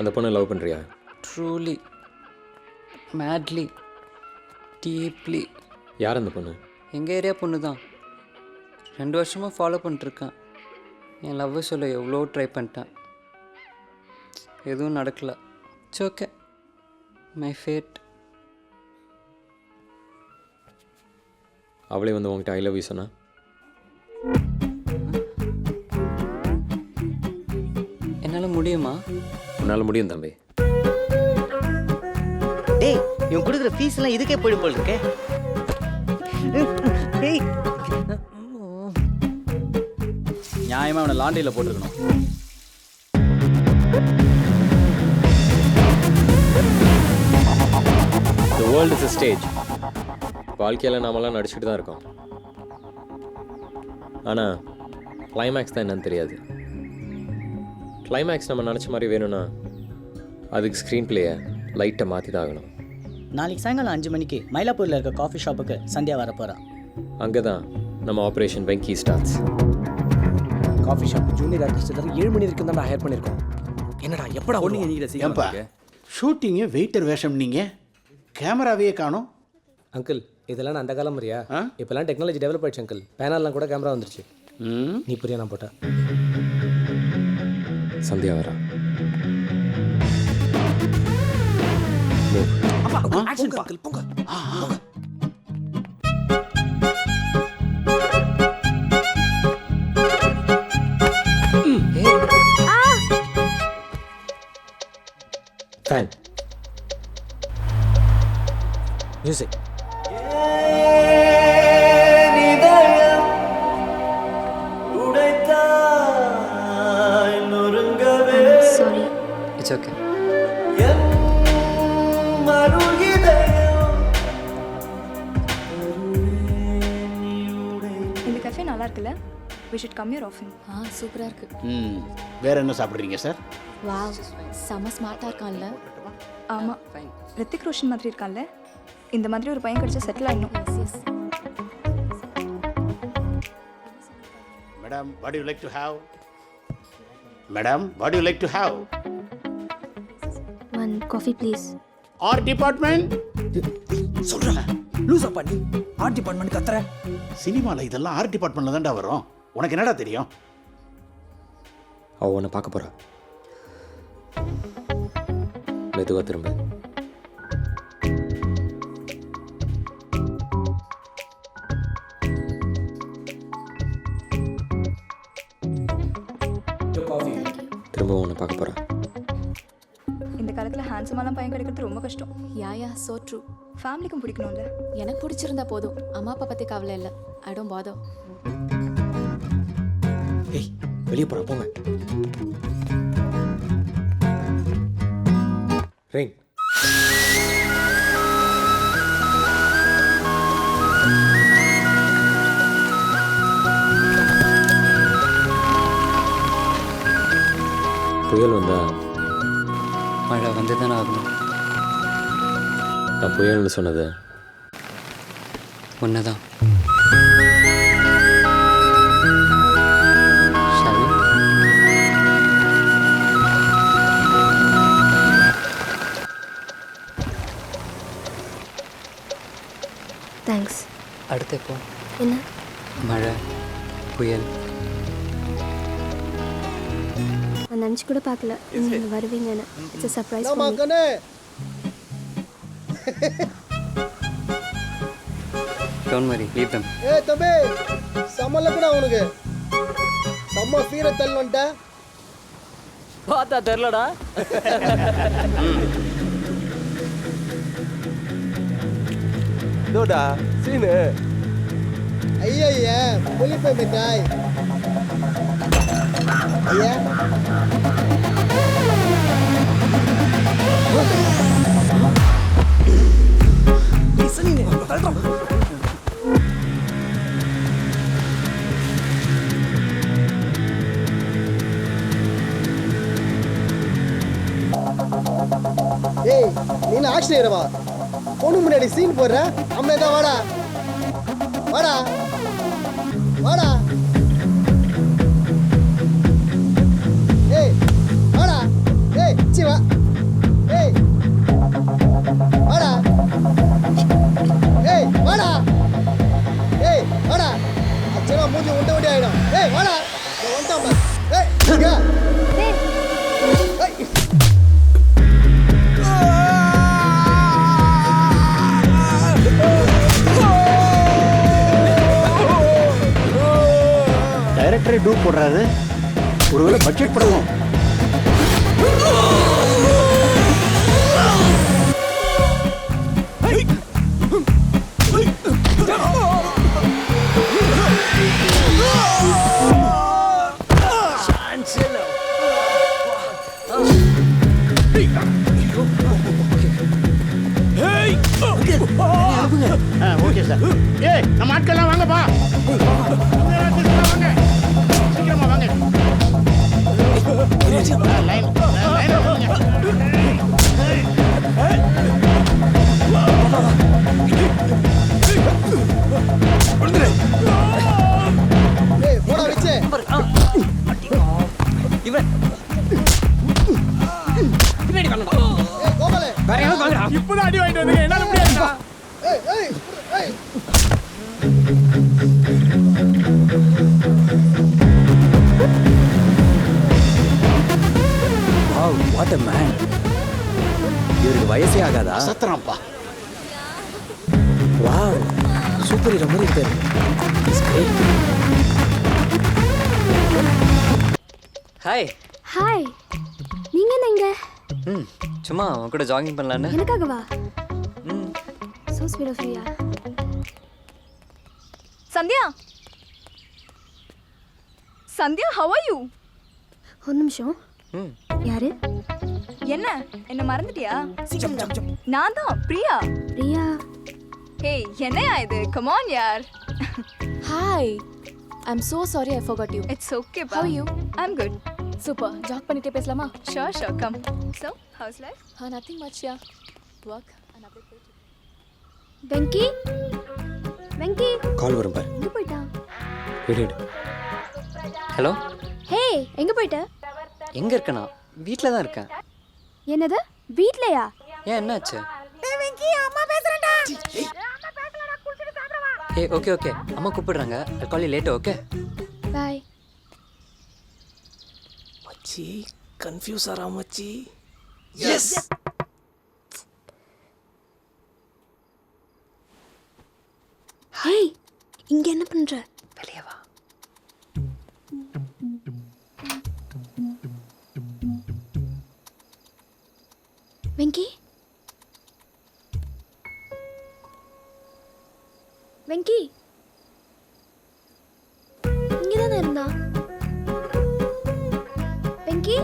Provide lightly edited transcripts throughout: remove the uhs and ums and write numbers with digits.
அந்த பொண்ணை லவ் பண்ணுறியா? Truly, madly, deeply. யார் அந்த பொண்ணு? எங்கள் ஏரியா பொண்ணு தான். 2 வருஷமாக ஃபாலோ பண்ணிட்டுருக்கேன். என் லவ்வை சொல்ல எவ்வளோ ட்ரை பண்ணிட்டேன், எதுவும் நடக்கலை. It's okay, my fate. அவளே வந்து உங்ககிட்ட ஐ லவ் யூ சொன்னா? என்னால் முடியுமா? உன்னால் முடியும் தம்பி. டேய், இவன் கொடுக்குற ஃபீஸ்லாம் இதுக்கே போயிடும் போல் இருக்கே. நியாயமாக அவனை லாண்ட்ரியில் போட்டுருக்கணும். The world is a stage. வாழ்க்கையில் நாமெல்லாம் நடிச்சுட்டு தான் இருக்கோம். ஆனால் கிளைமேக்ஸ் தான் என்னன்னு தெரியாது. கிளைமேக்ஸ் நம்ம நினச்ச மாதிரி வேணும்னா அதுக்கு ஸ்க்ரீன் பிளேயை லைட்டை மாற்றி தான் ஆகணும். நாளைக்கு சாயங்காலம் 5 மணிக்கு மயிலாப்பூரில் இருக்க காஃபி ஷாப்புக்கு சந்தியா வர போகிறான். அங்கே தான் நம்ம operation Venky starts. Coffee shop junior artist எல்லாரும் 7 மணி வரைக்கும் தான் ஹையர் பண்ணியிருக்கோம். என்னடா எப்படா பொண்ணுங்க நீங்களே ஏன்பா சீக்கிரம் ஷூட்டிங்கு வெயிட்டர் வேஷம் நீங்கள் கேமராவே காணோம். அங்கிள் இதெல்லாம் நான் அந்த காலம் மாதிரியா? இப்போல்லாம் டெக்னாலஜி டெவலப் ஆயிடுச்சு அங்கிள். பேனல்லாம் கூட கேமரா வந்துருச்சு. நீ புரியா நான் போட்டேன். சந்தியா வரா. Fan music. Sorry. It's okay. இந்த கஃபே நல்லா இருக்குல்ல? we should come here often. சூப்பராக இருக்கு. வேற என்ன சாப்பிட்றீங்க சார்? வாவ், செம ஸ்மார்ட்டாக இருக்கான்ல. ஆமாம், ரித்திக் ரோஷன் மாதிரி இருக்கான்ல. இந்த மாதிரி ஒரு பையன் கிடைச்சா செட்டில் ஆகணும். Madam what you like to have? Madam what you like to have? One coffee please. ஆர் டிபார்ட்மெண்ட் சொல்றேன் லூசா பண்ணி ஆர்ட் டிபார்ட்மெண்ட் கத்துற. சினிமாவில் இதெல்லாம் ஆர்ட் டிபார்ட்மெண்ட்டில் தான்டா வரும். உனக்கு என்னடா தெரியும்? அவள் உன்னை பார்க்க போகிறா. மெதுவாக திரும்ப. திரும்ப உன்னை பார்க்க போகிறா. இந்த காலத்தில் ஹேண்ட்ஸமாலாம் பையன் கிடைக்கிறது ரொம்ப கஷ்டம். Yeah so true. ஃபேமிலிக்கும் பிடிக்கணும்ல. எனக்கு பிடிச்சிருந்தா போதும், அம்மா அப்பா பற்றி கவலை இல்லை. I don't father. ஏய் வெளியே போற போங்க. ரெயின். புயல் வந்தா மழை வந்து தானே ஆகணும். நான் புயல்னு சொன்னது ஒன்று தான். தேங்க்ஸ். அடுத்து எப்போ? என்ன? மழை, புயல். நான் நினச்சி கூட பார்க்கல நீங்கள் வருவீங்கன்னு. It's surprise. Don't worry, leave தம். தம்பி சம்மல்ல கூட அவனுக்கு செம்ம ஃபீரை தள்ளுவன்ட்ட பார்த்தா தெரிலடா. டோடா சீனு ஐயா புளிப்பை மிட்டாய் ஐயா. ஏய் நீ ஆக்ஷன் ஏறவா? பொண்ணு முன்னாடி சீன் போடுற. அம்மே தான் வாடா வாடா வாடா. ஏய் வாடா. ஏய் சி வா. டாக்டரே டூ போடுறாரு. ஒருவேளை பட்ஜெட் படமும். Okay sir. ஏய் நம்ம ஆட்கள்லாம் வாங்கப்பா. வாங்க சீக்கிரமா வாங்க. லைன் ஏய் போடா வச்சே. இவன் பின்னாடி வாங்க. ஏய் கோபாலே. வேற யாரும் வாங்கடா. இப்பதான் அடி வாங்கிட்டு வந்தீங்க, என்னால முடியாதுடா. ஏய் ஏய் ஏய். Wow, what a man. இவருக்கு வயசே ஆகாதா? சத்துறான்ப்பா. வாவ் சூப்பர் ஹீரோ மாதிரி இருக்காரு. He's great. ஹாய். ஹாய், நீங்க என்ன இங்க? ம் சும்மா உன் கூட ஜாகிங் பண்ணலான்னு. எனக்காகவா? ம் so sweet of you. Sandhya Sandhya, how are you? ஒரு நிமிஷம். ம் யாரு? என்ன மறந்துட்டியா? நான் தான் பிரியா. பிரியா. ஹேய் என்னையா இது? கம் ஆன் யார். Hi, I am so sorry I forgot you. It's okay. How are you? I'm good. Super, jog பண்ணிட்டே பேசலாமா? Sure, come. So, how's life? Nothing much, yeah. Work and update. Venky. Venky கால் வரும் பாரு. எங்க போயிட்டான்? எடு. ஹலோ. ஹே, எங்க போயிட்ட? எங்க இருக்கேனா? வீட்டில் தான் இருக்கேன். என்னது? வீட்லயா? ஏன் என்னாச்சு? வெங்கி, அம்மா பேசுறேன்டா. ஏ ஓகே ஓகே, அம்மா கூப்பிடுறாங்க. I'll call you later, okay? Bye. மச்சி கன்ஃபியூஸ் ஆறா மச்சி. எஸ். ஹே, இங்க என்ன பண்ற? வெளியே வா. வெங்கி. வெங்கி. இங்க தானே இருந்தா? வெங்கி.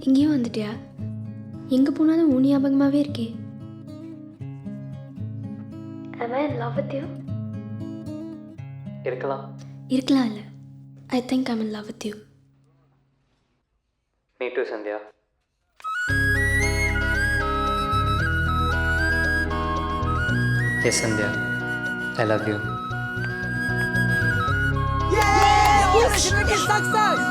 இங்கேயும் வந்துட்டியா? எங்க போனாலும் உன் ஞாபகமாவே இருக்கே. Am I in love with you? இருக்கலாம். இருக்கலாம் இல்ல. I think I'm in love with you. Me too, Sandhya. Yes, Sandhya. I love you. Yes! Success!